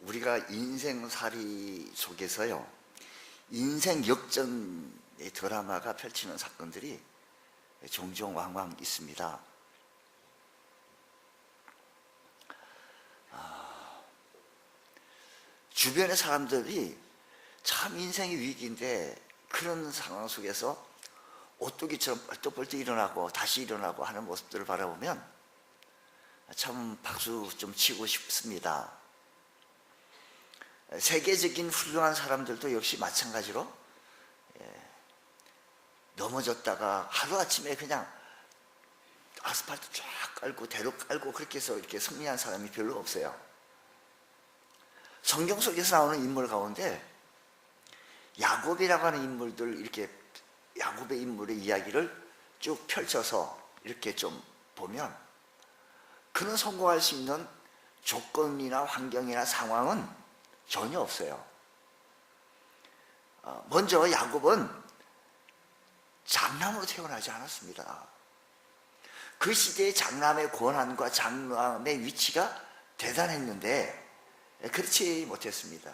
우리가 인생살이 속에서요, 인생 역전의 드라마가 펼치는 사건들이 종종 왕왕 있습니다. 주변의 사람들이 참 인생이 위기인데 그런 상황 속에서 오뚜기처럼 벌떡벌떡 일어나고 다시 일어나고 하는 모습들을 바라보면 참 박수 좀 치고 싶습니다. 세계적인 훌륭한 사람들도 역시 마찬가지로 넘어졌다가 하루아침에 그냥 아스팔트 쫙 깔고 대로 깔고 그렇게 해서 이렇게 승리한 사람이 별로 없어요. 성경 속에서 나오는 인물 가운데 야곱이라고 하는 인물들, 이렇게 야곱의 인물의 이야기를 쭉 펼쳐서 이렇게 좀 보면 그는 성공할 수 있는 조건이나 환경이나 상황은 전혀 없어요. 먼저 야곱은 장남으로 태어나지 않았습니다. 그 시대의 장남의 권한과 장남의 위치가 대단했는데 그렇지 못했습니다.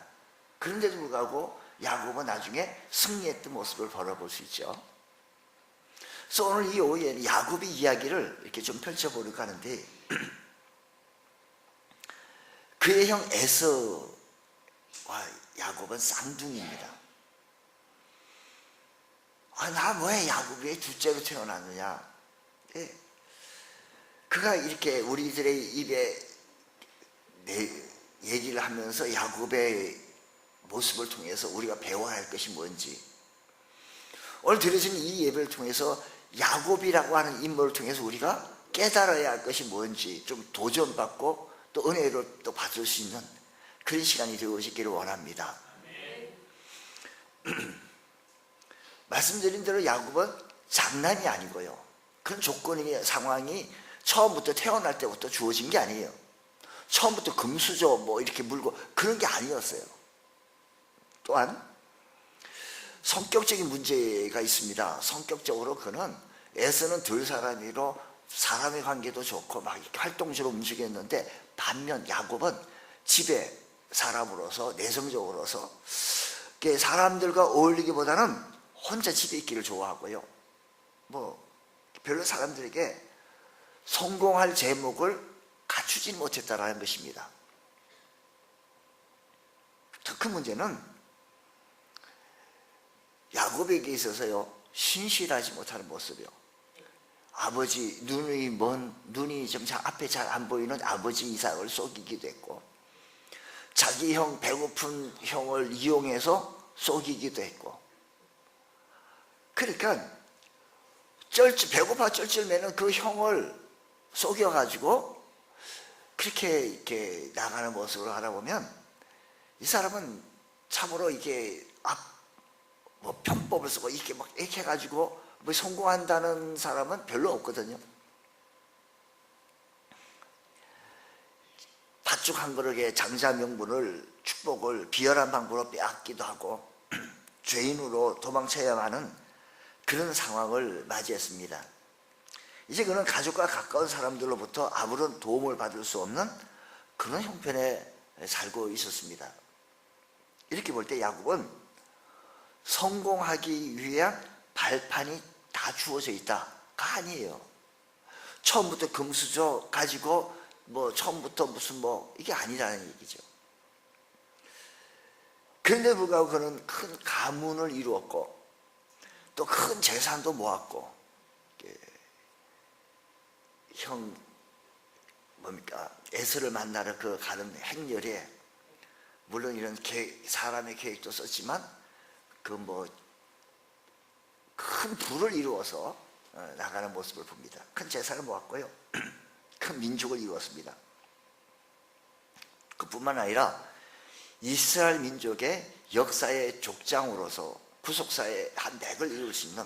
그런데도 불구하고 야곱은 나중에 승리했던 모습을 바라볼 수 있죠. 그래서 오늘 이 오후에 야곱의 이야기를 이렇게 좀 펼쳐보려고 하는데, 그의 형 에서와 야곱은 쌍둥이입니다. 나 왜 야곱이 둘째로 태어났느냐? 그가 이렇게 우리들의 입에 얘기를 하면서 야곱의 모습을 통해서 우리가 배워야 할 것이 뭔지, 오늘 드려진 이 예배를 통해서 야곱이라고 하는 인물을 통해서 우리가 깨달아야 할 것이 뭔지 좀 도전받고 또 은혜를 또 받을 수 있는 그런 시간이 되어지기를 원합니다. 말씀드린 대로 야곱은 장난이 아니고요, 그런 조건이 상황이 처음부터 태어날 때부터 주어진 게 아니에요. 처음부터 금수저 뭐 이렇게 물고 그런 게 아니었어요. 또한 성격적인 문제가 있습니다. 성격적으로 그는 에서는 들 사람이로 사람의 관계도 좋고 막 이렇게 활동적으로 움직였는데, 반면 야곱은 집에 사람으로서 내성적으로서 사람들과 어울리기보다는 혼자 집에 있기를 좋아하고요, 뭐 별로 사람들에게 성공할 제목을 갖추지 못했다라는 것입니다. 더 큰 문제는 야곱에게 있어서요, 신실하지 못하는 모습이요. 아버지 눈이 좀 앞에 잘 안 보이는 아버지 이삭을 속이기도 했고, 자기 형 배고픈 형을 이용해서 속이기도 했고, 그러니까 배고파 쩔쩔매는 그 형을 속여가지고 그렇게 이렇게 나가는 모습을 알아보면 이 사람은 참으로 이게 뭐 편법을 쓰고 이렇게 막 이렇게 해가지고 뭐 성공한다는 사람은 별로 없거든요. 팥죽 한 그릇에 장자 명분을, 축복을 비열한 방법으로 빼앗기도 하고 죄인으로 도망쳐야 하는 그런 상황을 맞이했습니다. 이제 그는 가족과 가까운 사람들로부터 아무런 도움을 받을 수 없는 그런 형편에 살고 있었습니다. 이렇게 볼 때 야곱은 성공하기 위한 발판이 다 주어져 있다가 아니에요. 처음부터 금수저 가지고 뭐 처음부터 무슨 뭐 이게 아니라는 얘기죠. 그런데 불구하고 그는 큰 가문을 이루었고 또 큰 재산도 모았고, 형 에서를 만나러 그 가는 행렬에 물론 이런 사람의 계획도 썼지만 그 뭐 큰 부를 이루어서 나가는 모습을 봅니다. 큰 재산을 모았고요, 큰 민족을 이루었습니다. 그뿐만 아니라 이스라엘 민족의 역사의 족장으로서 구속사의 한 맥을 이룰 수 있는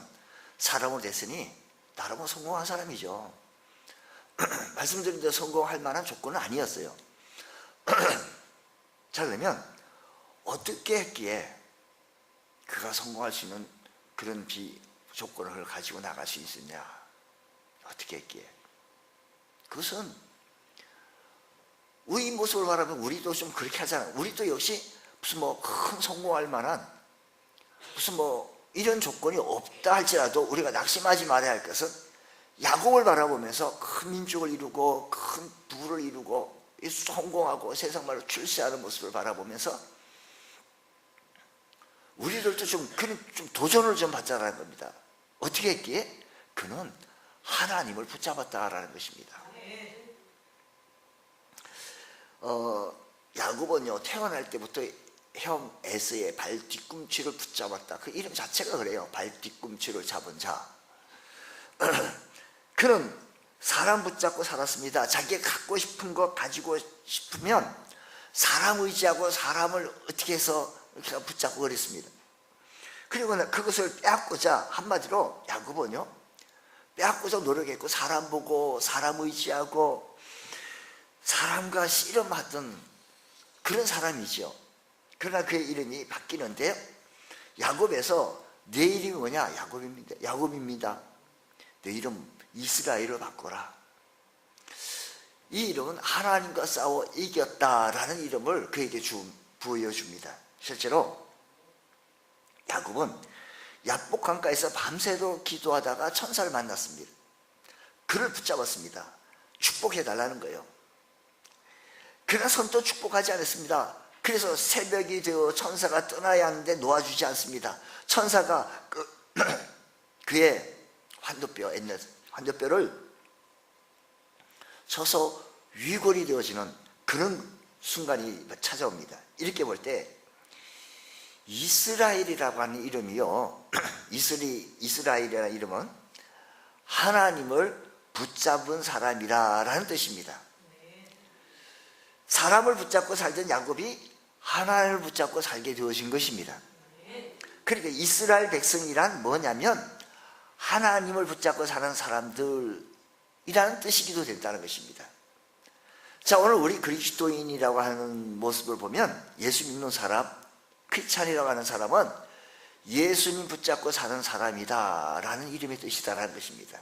사람으로 됐으니 나름은 성공한 사람이죠. 말씀드린 대로 성공할 만한 조건은 아니었어요. 자, 그러면 어떻게 했기에 그가 성공할 수 있는 그런 조건을 가지고 나갈 수 있었냐? 어떻게 했기에? 그것은 우리 모습을 바라보면 우리도 좀 그렇게 하잖아요. 우리도 역시 무슨 뭐 큰 성공할 만한 무슨 뭐 이런 조건이 없다 할지라도 우리가 낙심하지 말아야 할 것은 야곱을 바라보면서 큰 민족을 이루고 큰 부를 이루고 성공하고 세상 말로 출세하는 모습을 바라보면서 우리들도 좀 도전을 좀 받자라는 겁니다. 어떻게 했기에? 그는 하나님을 붙잡았다라는 것입니다. 야곱은요 태어날 때부터 형 에서의 발 뒤꿈치를 붙잡았다. 그 이름 자체가 그래요. 발 뒤꿈치를 잡은 자. 그는 사람 붙잡고 살았습니다. 자기가 갖고 싶은 거 가지고 싶으면 사람 의지하고 사람을 어떻게 해서 이렇게 붙잡고 그랬습니다. 그리고 그것을 빼앗고자 한마디로 야곱은요 빼앗고자 노력했고 사람 보고 사람 의지하고 사람과 씨름하던 그런 사람이죠. 그러나 그의 이름이 바뀌는데요. 야곱에서 내 이름이 뭐냐? 야곱입니다. 내 이름 이스라엘로 바꿔라. 이 이름은 하나님과 싸워 이겼다라는 이름을 그에게 부여줍니다. 실제로 야곱은 야복 강가에서 밤새도록 기도하다가 천사를 만났습니다. 그를 붙잡았습니다. 축복해달라는 거예요. 그러나 선뜻 축복하지 않았습니다. 그래서 새벽이 되어 천사가 떠나야 하는데 놓아주지 않습니다. 천사가 그의 환도뼈를 쳐서 위골이 되어지는 그런 순간이 찾아옵니다. 이렇게 볼 때 이스라엘이라고 하는 이름이요 이스라엘이라는 이름은 하나님을 붙잡은 사람이라는 뜻입니다. 사람을 붙잡고 살던 야곱이 하나님을 붙잡고 살게 되어진 것입니다. 그러니까 이스라엘 백성이란 뭐냐면 하나님을 붙잡고 사는 사람들이라는 뜻이기도 된다는 것입니다. 자, 오늘 우리 그리스도인이라고 하는 모습을 보면 예수 믿는 사람, 크리스찬이라고 하는 사람은 예수님 붙잡고 사는 사람이다 라는 이름의 뜻이다라는 것입니다.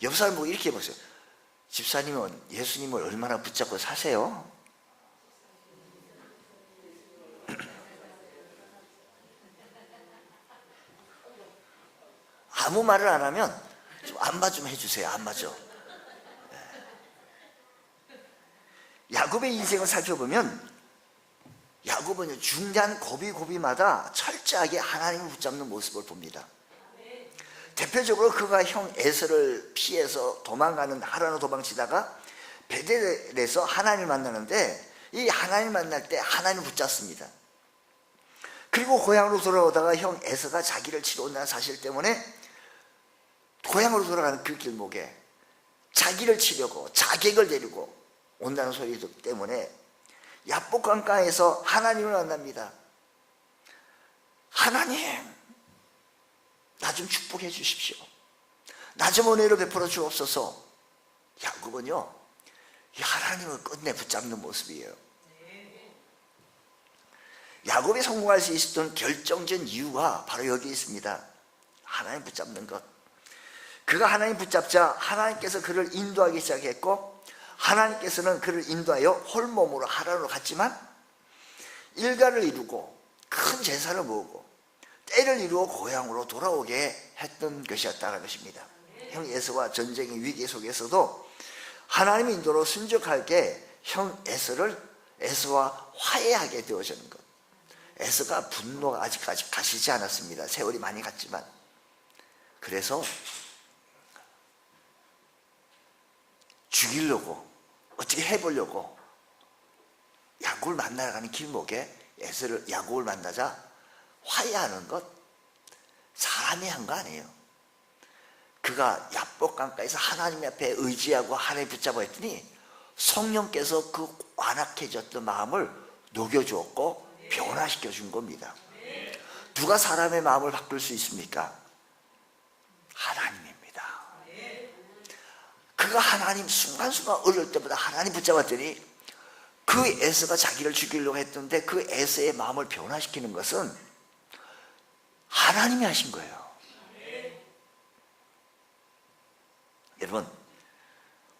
옆 사람 보고 이렇게 해보세요. 집사님은 예수님을 얼마나 붙잡고 사세요? 아무 말을 안 하면 좀 안마 좀 해주세요. 안마 좀. 야곱의 인생을 살펴보면 야곱은 중요한 고비고비마다 철저하게 하나님을 붙잡는 모습을 봅니다. 대표적으로 그가 형 에서를 피해서 도망가는 하란으로 도망치다가 베델에서 하나님을 만나는데 이 하나님을 만날 때 하나님을 붙잡습니다. 그리고 고향으로 돌아오다가 형 에서가 자기를 치러 온다는 사실 때문에 고향으로 돌아가는 그 길목에 자기를 치려고 자객을 데리고 온다는 소리 때문에 야복 강가에서 하나님을 만납니다. 하나님, 나 좀 축복해 주십시오. 나 좀 은혜로 베풀어 주옵소서. 야곱은요 이 하나님을 끝내 붙잡는 모습이에요. 야곱이 성공할 수 있었던 결정적인 이유가 바로 여기 있습니다. 하나님 붙잡는 것. 그가 하나님 붙잡자 하나님께서 그를 인도하기 시작했고 하나님께서는 그를 인도하여 홀몸으로 하란으로 갔지만 일가를 이루고 큰 재산을 모으고 때를 이루어 고향으로 돌아오게 했던 것이었다는 것입니다. 형 에서와 전쟁의 위기 속에서도 하나님의 인도로 순종하게 형 에서와 화해하게 되어지는 것. 에서가 분노가 아직까지 가시지 않았습니다. 세월이 많이 갔지만. 그래서 죽이려고 어떻게 해보려고 야곱을 만나러 가는 길목에 야곱을 만나자 화해하는 것 사람이 한 거 아니에요. 그가 야복 강가에서 하나님 앞에 의지하고 하나님 붙잡아 했더니 성령께서 그 완악해졌던 마음을 녹여주었고 변화시켜 준 겁니다. 누가 사람의 마음을 바꿀 수 있습니까? 하나님입니다. 그가 하나님 순간순간 어릴 때보다 하나님 붙잡았더니 그 에서가 자기를 죽이려고 했던데 그 에서의 마음을 변화시키는 것은 하나님이 하신 거예요. 여러분,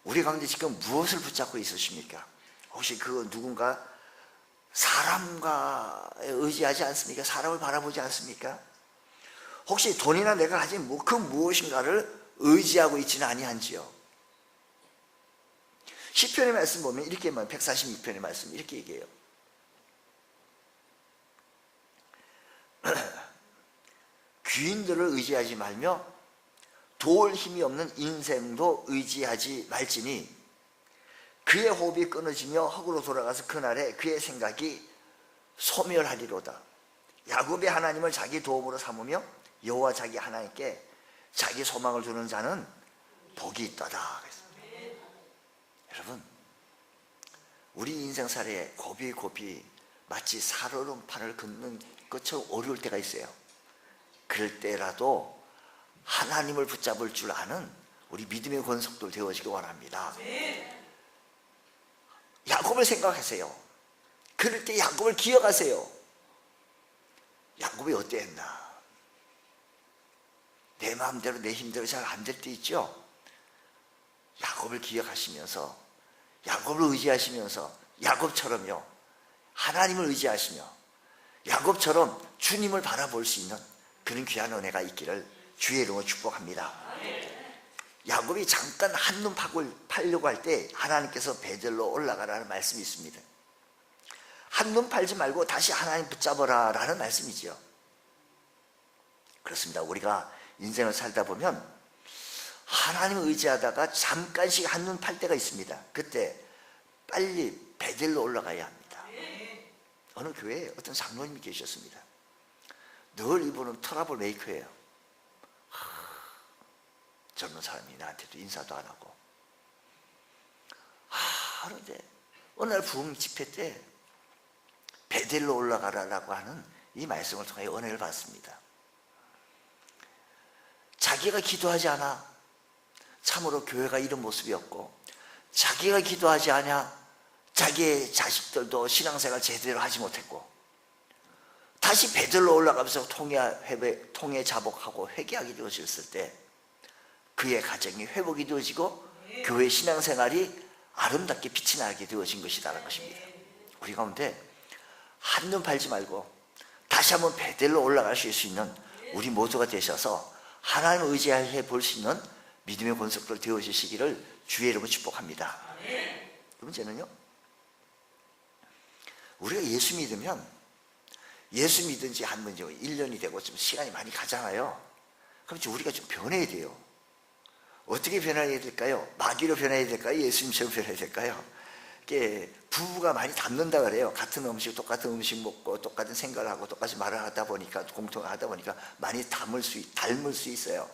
우리 가운데 지금 무엇을 붙잡고 있으십니까? 혹시 그 누군가 사람과 의지하지 않습니까? 사람을 바라보지 않습니까? 혹시 돈이나 내가 가진 그 무엇인가를 의지하고 있지는 아니한지요? 시편의 말씀 보면 이렇게 146편의 말씀 이렇게 얘기해요. 귀인들을 의지하지 말며 도울 힘이 없는 인생도 의지하지 말지니 그의 호흡이 끊어지며 흙으로 돌아가서 그날에 그의 생각이 소멸하리로다. 야곱의 하나님을 자기 도움으로 삼으며 여호와 자기 하나님께 자기 소망을 두는 자는 복이 있다다. 여러분, 우리 인생살이에 고비 마치 살얼음판을 긋는 것처럼 어려울 때가 있어요. 그럴 때라도 하나님을 붙잡을 줄 아는 우리 믿음의 권속들 되어지기 원합니다. 야곱을 생각하세요. 그럴 때 야곱을 기억하세요. 야곱이 어땠나? 내 마음대로 내 힘대로 잘 안 될 때 있죠. 야곱을 기억하시면서 야곱을 의지하시면서 야곱처럼요 하나님을 의지하시며 야곱처럼 주님을 바라볼 수 있는 그런 귀한 은혜가 있기를 주의 이름으로 축복합니다. 야곱이 잠깐 한눈 팔려고 할 때 하나님께서 베델로 올라가라는 말씀이 있습니다. 한눈 팔지 말고 다시 하나님 붙잡아라 라는 말씀이지요. 그렇습니다. 우리가 인생을 살다 보면 하나님을 의지하다가 잠깐씩 한눈 팔 때가 있습니다. 그때 빨리 베델로 올라가야 합니다. 어느 교회에 어떤 장로님이 계셨습니다. 늘 이분은 트러블 메이커예요. 젊은 사람이 나한테도 인사도 안 하고. 그런데 어느 날 부흥 집회 때 베델로 올라가라라고 하는 이 말씀을 통해 은혜를 받습니다. 자기가 기도하지 않아 참으로 교회가 이런 모습이었고, 자기가 기도하지 않아 자기의 자식들도 신앙생활 제대로 하지 못했고, 다시 베델로 올라가면서 통해 자복하고 회개하게 되어졌을 때 그의 가정이 회복이 되어지고 교회 신앙생활이 아름답게 빛이 나게 되어진 것이라는 것입니다. 우리 가운데 한눈 팔지 말고 다시 한번 베델로 올라가실 수 있는 우리 모두가 되셔서 하나님을 의지해 볼 수 있는 믿음의 권속들 되어지시기를 주의 이름으로 축복합니다. 문제는요, 우리가 예수 믿으면 예수 믿은 지 한 1년이 되고 좀 시간이 많이 가잖아요. 그럼 우리가 좀 변해야 돼요. 어떻게 변해야 될까요? 마귀로 변해야 될까요? 예수님처럼 변해야 될까요? 부부가 많이 닮는다 그래요. 같은 음식, 똑같은 음식 먹고 똑같은 생각을 하고 똑같이 말을 하다 보니까, 공통하다 보니까 많이 닮을 수 있어요.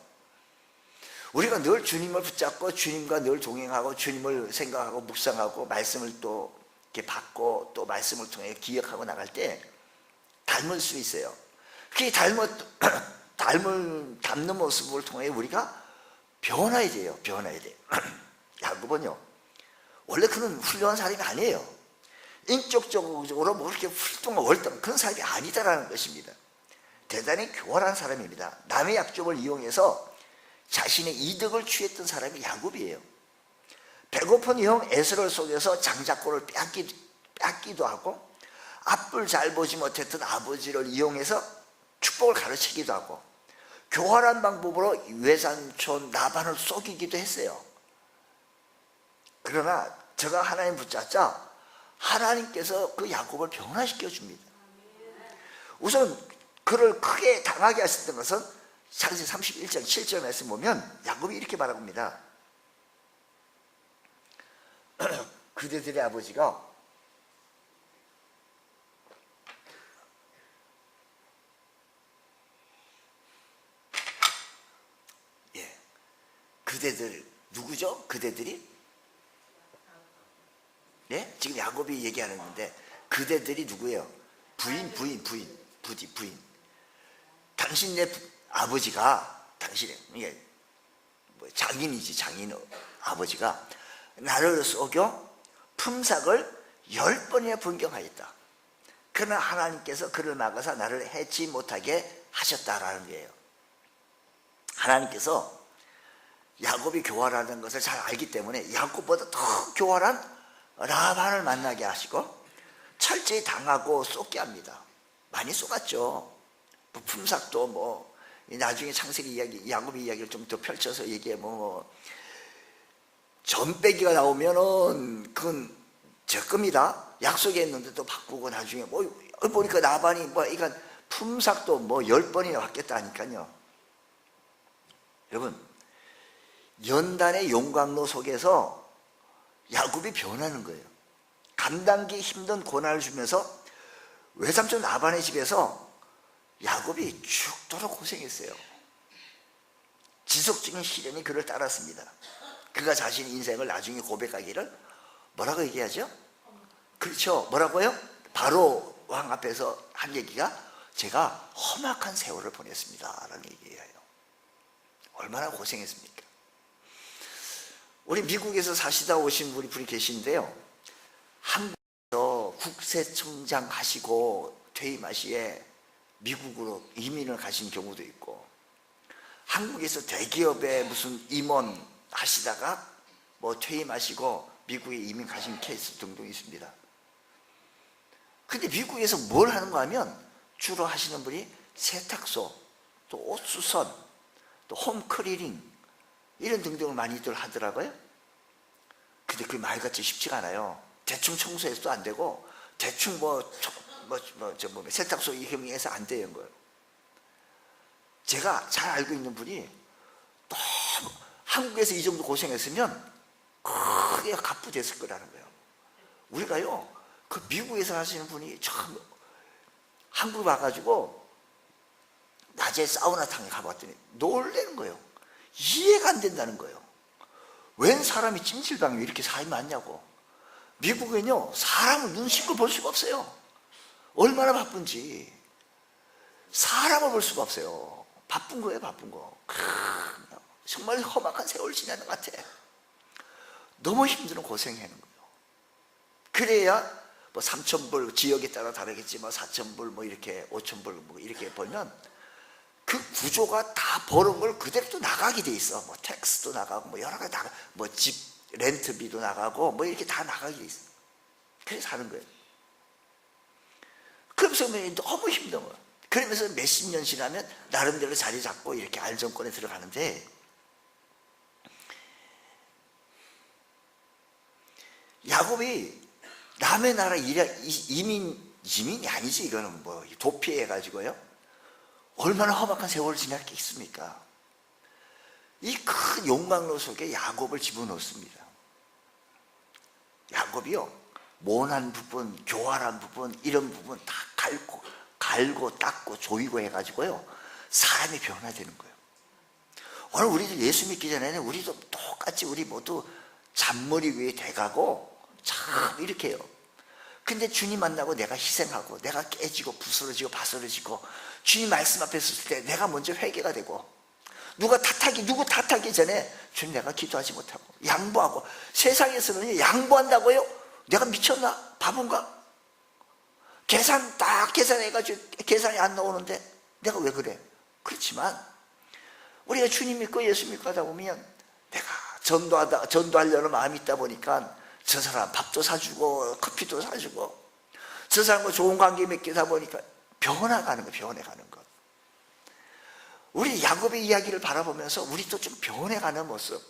우리가 늘 주님을 붙잡고 주님과 늘 동행하고 주님을 생각하고 묵상하고 말씀을 또 이렇게 받고 또 말씀을 통해 기억하고 나갈 때 닮을 수 있어요. 그 닮는 모습을 통해 우리가 변화해야 돼요. 야곱은요, 원래 그는 훌륭한 사람이 아니에요. 인격적으로 뭐 이렇게 훌륭한 월등 그런 사람이 아니다라는 것입니다. 대단히 교활한 사람입니다. 남의 약점을 이용해서 자신의 이득을 취했던 사람이 야곱이에요. 배고픈 형 에서를 속여서 장작고를 뺏기도 하고, 앞을 잘 보지 못했던 아버지를 이용해서 축복을 가르치기도 하고, 교활한 방법으로 외삼촌 라반을 속이기도 했어요. 그러나 저가 하나님 붙잡자 하나님께서 그 야곱을 변화시켜 줍니다. 우선 그를 크게 당하게 하셨던 것은 창세기 31장 7절 말씀 보면 야곱이 이렇게 말하고 합니다. 그대들의 아버지가 그대들 누구죠? 그대들이? 네? 지금 야곱이 얘기하는 건데 그대들이 누구예요? 부인. 당신네 아버지가, 당신의 이게 장인 아버지가 나를 속여 품삯을 10번이나 변경하였다. 그러나 하나님께서 그를 막아서 나를 해치 못하게 하셨다라는 거예요. 하나님께서 야곱이 교활하는 것을 잘 알기 때문에 야곱보다 더 교활한 라반을 만나게 하시고 철저히 당하고 쏟게 합니다. 많이 쏟았죠. 뭐 품삯도 뭐 나중에 창세기 이야기, 야곱의 이야기를 좀 더 펼쳐서 얘기해 뭐 전빼기가 나오면은 그건 적금이다. 약속했는데도 바꾸고 나중에 뭐 보니까 라반이 뭐 이건 품삯도 뭐 10번이나 받겠다니까요. 여러분, 연단의 용광로 속에서 야곱이 변하는 거예요. 감당기 힘든 고난을 주면서 외삼촌 라반의 집에서 야곱이 죽도록 고생했어요. 지속적인 시련이 그를 따랐습니다. 그가 자신의 인생을 나중에 고백하기를 뭐라고 얘기하죠? 그렇죠. 뭐라고요? 바로 왕 앞에서 한 얘기가 제가 험악한 세월을 보냈습니다 라는 얘기예요. 얼마나 고생했습니까? 우리 미국에서 사시다 오신 분이 계신데요, 한국에서 국세청장 하시고 퇴임하시에 미국으로 이민을 가신 경우도 있고, 한국에서 대기업에 무슨 임원 하시다가 뭐 퇴임하시고 미국에 이민 가신 케이스 등등 있습니다. 근데 미국에서 뭘 하는가 하면 주로 하시는 분이 세탁소, 또 옷수선, 또 홈클리닝 이런 등등을 많이들 하더라고요. 근데 그게 말같이 쉽지가 않아요. 대충 청소해서도 안 되고 대충 세탁소 이용해서 안 되는 거예요. 제가 잘 알고 있는 분이 너무 한국에서 이 정도 고생했으면 크게 갑부됐을 거라는 거예요. 우리가요, 그 미국에서 하시는 분이 참 한국 와가지고 낮에 사우나탕에 가봤더니 놀라는 거예요. 이해가 안 된다는 거예요. 웬 사람이 찜질방에 왜 이렇게 사람이 많냐고. 미국은요, 사람을 눈 씻고 볼 수가 없어요. 얼마나 바쁜지. 사람을 볼 수가 없어요. 바쁜 거예요, 바쁜 거. 정말 험악한 세월 지나는 것 같아. 너무 힘든 고생하는 거예요. 그래야 뭐 3,000불, 지역에 따라 다르겠지, 뭐 4,000불, 뭐 이렇게 5,000불, 뭐 이렇게 벌면 그 구조가 다 버는 걸 그대로 또 나가게 돼 있어. 뭐 텍스도 나가고, 뭐 여러 가지 나가, 뭐 집 렌트비도 나가고, 뭐 이렇게 다 나가게 돼 있어. 그래서 사는 거예요. 그러면서 너무 힘든 거예요. 그러면서 몇십 년 지나면 나름대로 자리 잡고 이렇게 안정권에 들어가는데, 야곱이 남의 나라 이민이 아니지, 이거는 뭐 도피해가지고요, 얼마나 험악한 세월을 지날 게 있습니까? 이 큰 용광로 속에 야곱을 집어넣습니다. 야곱이요, 모난 부분, 교활한 부분, 이런 부분 다 갈고 닦고 조이고 해가지고요, 사람이 변화되는 거예요. 오늘 우리도 예수 믿기 전에는 우리도 똑같이 우리 모두 잔머리 위에 대가고 참 이렇게 해요. 근데 주님 만나고 내가 희생하고 내가 깨지고 부스러지고 바스러지고 주님 말씀 앞에 섰을 때 내가 먼저 회개가 되고, 누구 탓하기 전에 주님 내가 기도하지 못하고 양보하고, 세상에서는 양보한다고요? 내가 미쳤나? 바본가? 계산 딱 계산해가지고 계산이 안 나오는데 내가 왜 그래? 그렇지만 우리가 주님 믿고 예수 믿고 하다 보면 내가 전도하려는 마음이 있다 보니까 저 사람 밥도 사주고 커피도 사주고 저 사람과 좋은 관계 맺기다 보니까 변해가는 것. 우리 야곱의 이야기를 바라보면서 우리도 좀 변해가는 모습,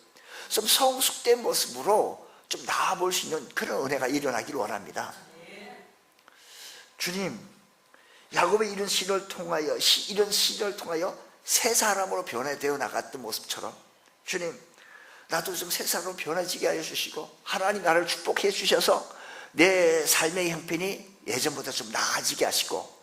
좀 성숙된 모습으로 좀 나아볼 수 있는 그런 은혜가 일어나기를 원합니다. 주님, 야곱의 이런 시련을 통하여 새 사람으로 변화되어 나갔던 모습처럼 주님, 나도 좀 새 사람으로 변화지게 하여 주시고 하나님 나를 축복해 주셔서 내 삶의 형편이 예전보다 좀 나아지게 하시고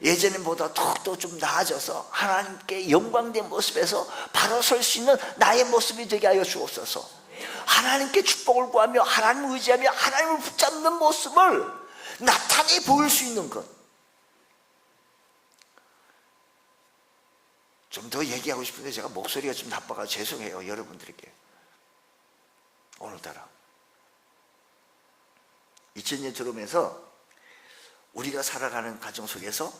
예전보다 더욱더 좀 나아져서 하나님께 영광된 모습에서 바로 설 수 있는 나의 모습이 되게 하여 주옵소서. 하나님께 축복을 구하며 하나님을 의지하며 하나님을 붙잡는 모습을 나타내 보일 수 있는 것. 좀 더 얘기하고 싶은데 제가 목소리가 좀 나빠가지고 죄송해요, 여러분들에게. 오늘따라 2000년 들어오면서 우리가 살아가는 가정 속에서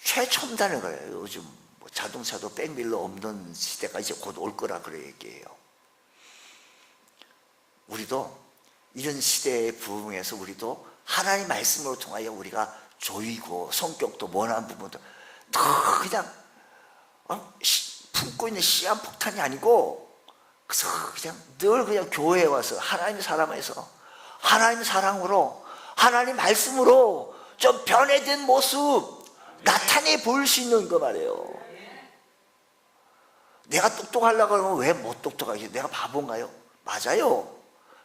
최첨단을 거예요. 요즘 뭐 자동차도 백밀러 없는 시대가 이제 곧 올 거라 그래 얘기해요. 우리도 이런 시대에 부흥해서 우리도 하나님 말씀으로 통하여 우리가 조이고 성격도 원한 부분도 그냥 품고 있는 씨앗 폭탄이 아니고 그냥 늘 그냥 교회에 와서 하나님 사람에서 하나님 사랑으로 하나님 말씀으로 좀 변화된 모습 나타내 보일 수 있는 거 말이에요. 내가 똑똑하려고 하면 왜 못 똑똑하지? 내가 바본가요? 맞아요.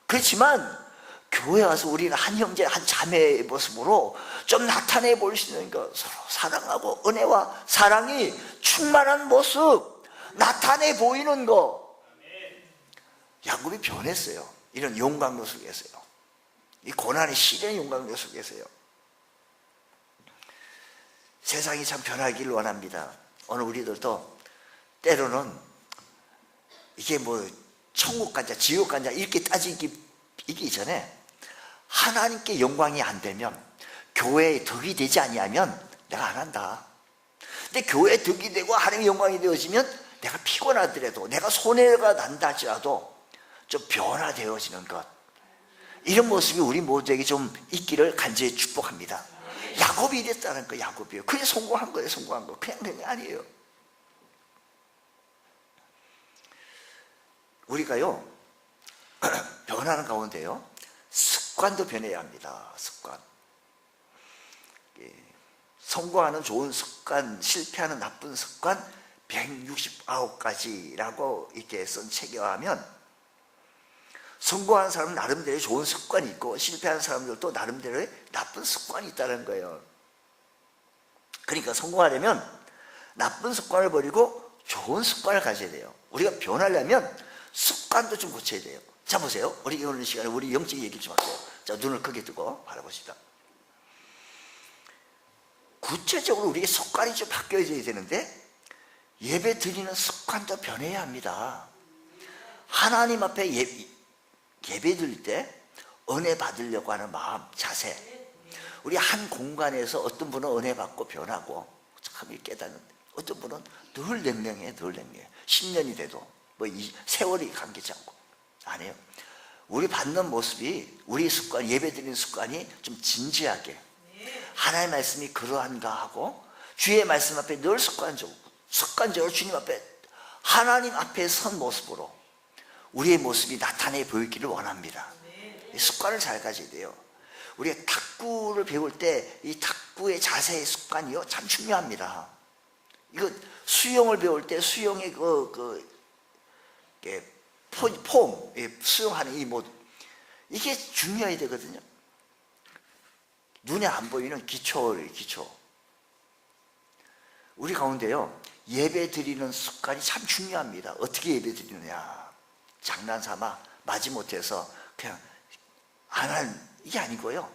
그렇지만 교회 와서 우리는 한 형제 한 자매의 모습으로 좀 나타내 볼 수 있는 것, 서로 사랑하고 은혜와 사랑이 충만한 모습 나타내 보이는 거. 야곱이 변했어요. 이런 용광로 속에서요. 이 고난의 시련의 용광로 속에서요. 세상이 참 변하기를 원합니다. 오늘 우리들도 때로는 이게 뭐 천국 간자 지옥 간자 이렇게 따지기 이전에 하나님께 영광이 안 되면, 교회에 덕이 되지 아니하면 내가 안 한다. 근데 교회에 덕이 되고 하나님의 영광이 되어지면 내가 피곤하더라도, 내가 손해가 난다 할지라도 좀 변화되어지는 것, 이런 모습이 우리 모두에게 좀 있기를 간절히 축복합니다. 야곱이 이랬다는 거예요. 야곱이요. 그냥 성공한 거예요. 성공한 거. 그냥 아니에요. 우리가요 변하는 가운데요 습관도 변해야 합니다. 습관. 성공하는 좋은 습관, 실패하는 나쁜 습관 169가지라고 이렇게 쓴 책에 하면, 성공하는 사람은 나름대로 좋은 습관이 있고 실패하는 사람들도 나름대로의 나쁜 습관이 있다는 거예요. 그러니까 성공하려면 나쁜 습관을 버리고 좋은 습관을 가져야 돼요. 우리가 변하려면 습관도 좀 고쳐야 돼요. 자 보세요. 우리 오늘 시간에 우리 영적인 얘기 좀 할게요. 자, 눈을 크게 뜨고 바라보시다. 구체적으로 우리의 습관이 좀 바뀌어져야 되는데, 예배 드리는 습관도 변해야 합니다. 하나님 앞에 예배 드릴 때 은혜 받으려고 하는 마음, 자세. 우리 한 공간에서 어떤 분은 은혜 받고 변하고 참 깨닫는데, 어떤 분은 늘 냉랭해. 10년이 돼도 뭐 이 세월이 감기지 않고 안 해요. 우리 받는 모습이, 우리 습관, 예배 드리는 습관이 좀 진지하게, 하나님의 말씀이 그러한가 하고 주의 말씀 앞에 늘 습관적으로 주님 앞에, 하나님 앞에 선 모습으로 우리의 모습이 나타내 보이기를 원합니다. 이 습관을 잘 가져야 돼요. 우리가 탁구를 배울 때 이 탁구의 자세의 습관이요 참 중요합니다. 이거 수영을 배울 때 수영의 폼, 수영하는 이 모습, 이게 중요해야 되거든요. 눈에 안 보이는 기초예요, 기초. 우리 가운데요 예배 드리는 습관이 참 중요합니다. 어떻게 예배 드리느냐, 장난삼아 마지못해서 그냥 안 하는 이게 아니고요,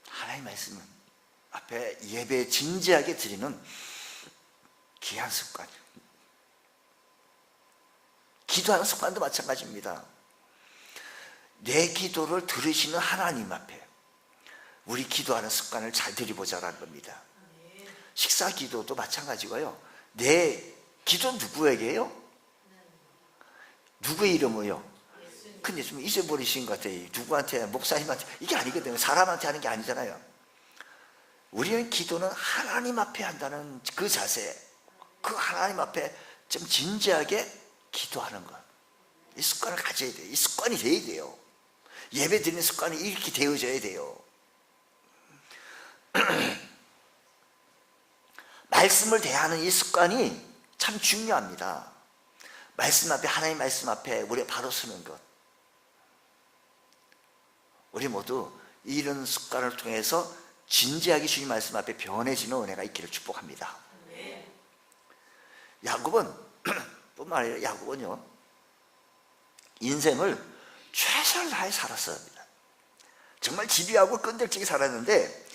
하나님 말씀 앞에 예배 진지하게 드리는 귀한 습관. 기도하는 습관도 마찬가지입니다. 내 기도를 들으시는 하나님 앞에 우리 기도하는 습관을 잘 들여보자라는 겁니다. 식사 기도도 마찬가지고요. 내 기도 누구에게요? 누구의 이름으로요? 근데 좀 잊어버리신 것 같아요. 누구한테, 목사님한테, 이게 아니거든요. 사람한테 하는 게 아니잖아요. 우리는 기도는 하나님 앞에 한다는 그 자세, 그 하나님 앞에 좀 진지하게 기도하는 것, 이 습관을 가져야 돼요. 이 습관이 돼야 돼요. 예배 드리는 습관이 이렇게 되어져야 돼요. 말씀을 대하는 이 습관이 참 중요합니다. 말씀 앞에, 하나님 말씀 앞에 우리가 바로 서는 것, 우리 모두 이런 습관을 통해서 진지하게 주님 말씀 앞에 변해지는 은혜가 있기를 축복합니다. 야곱은 뿐만 아니라 야곱은요 인생을 최선을 다해 살았습니다. 정말 집요하고 끈질기게 살았는데,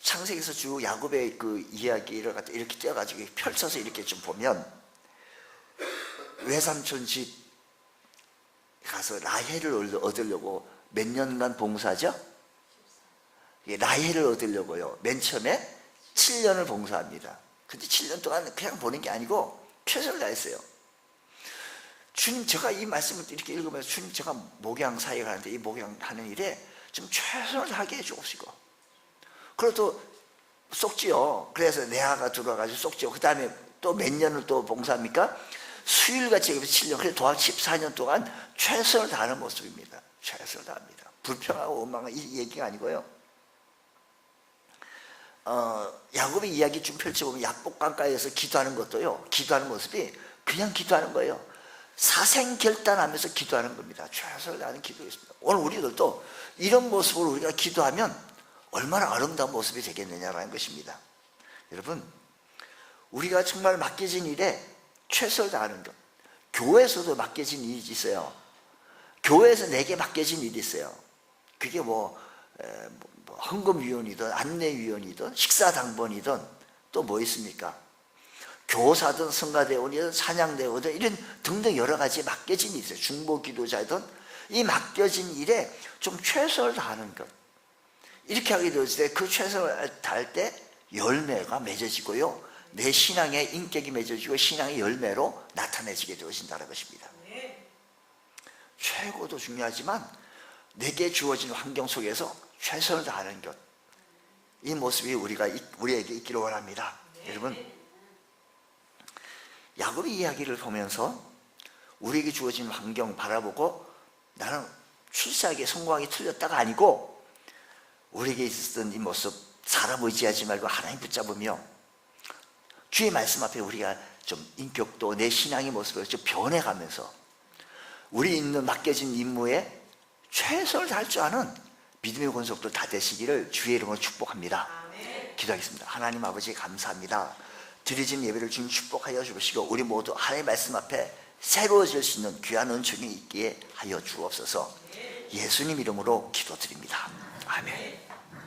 창세기에서 쭉 야곱의 그 이야기를 갖다 이렇게 떼어가지고 펼쳐서 이렇게 좀 보면, 외삼촌 집 가서 라헬을 얻으려고 몇 년간 봉사죠? 라헬을 얻으려고요 맨 처음에 7년을 봉사합니다. 근데 7년 동안 그냥 보는 게 아니고 최선을 다했어요. 주님, 제가 이 말씀을 이렇게 읽으면서 주님, 제가 목양 사역을 하는데 이 목양하는 일에 좀 최선을 다하게 해주옵시고, 그래도 쏙지요. 그래서 내아가 들어와가지고 쏙지요. 그 다음에 또 몇 년을 또 봉사합니까? 수일같이 7년, 그래서 도합 14년 동안 최선을 다하는 모습입니다. 최선을 다합니다. 불평하고 원망하고 이 얘기가 아니고요. 야곱의 이야기 좀 펼쳐보면 야복강가에서 기도하는 것도요, 기도하는 모습이 그냥 기도하는 거예요. 사생결단하면서 기도하는 겁니다. 최선을 다하는 기도였습니다. 오늘 우리들도 이런 모습으로 우리가 기도하면 얼마나 아름다운 모습이 되겠느냐라는 것입니다. 여러분, 우리가 정말 맡겨진 일에 최선을 다하는 것. 교회에서도 맡겨진 일이 있어요. 교회에서 내게 맡겨진 일이 있어요. 그게 헌금위원이든 안내위원이든 식사당번이든 또 뭐 있습니까? 교사든 성가대원이든 찬양대원이든 이런 등등 여러 가지 맡겨진 일이 있어요. 중보기도자든 이 맡겨진 일에 좀 최선을 다하는 것. 이렇게 하게 되었을 때 그 최선을 다할 때 열매가 맺어지고요, 내 신앙의 인격이 맺어지고 신앙의 열매로 나타내지게 되어진다는 것입니다. 최고도 중요하지만 내게 주어진 환경 속에서 최선을 다하는 것, 이 모습이 우리에게 있기를 원합니다. 여러분, 야곱의 이야기를 보면서 우리에게 주어진 환경 바라보고 나는 출세하게 성공하기 틀렸다가 아니고, 우리에게 있었던 이 모습, 사람 의지하지 말고 하나님 붙잡으며 주의 말씀 앞에 우리가 좀 인격도 내 신앙의 모습을 좀 변해가면서 우리 있는 맡겨진 임무에 최선을 다할 줄 아는 믿음의 권속들 다 되시기를 주의 이름으로 축복합니다. 기도하겠습니다. 하나님 아버지, 감사합니다. 드려진 예배를 주님 축복하여 주시고 우리 모두 하나님의 말씀 앞에 새로워질 수 있는 귀한 은총이 있기에 하여 주옵소서. 예수님 이름으로 기도드립니다. 아멘.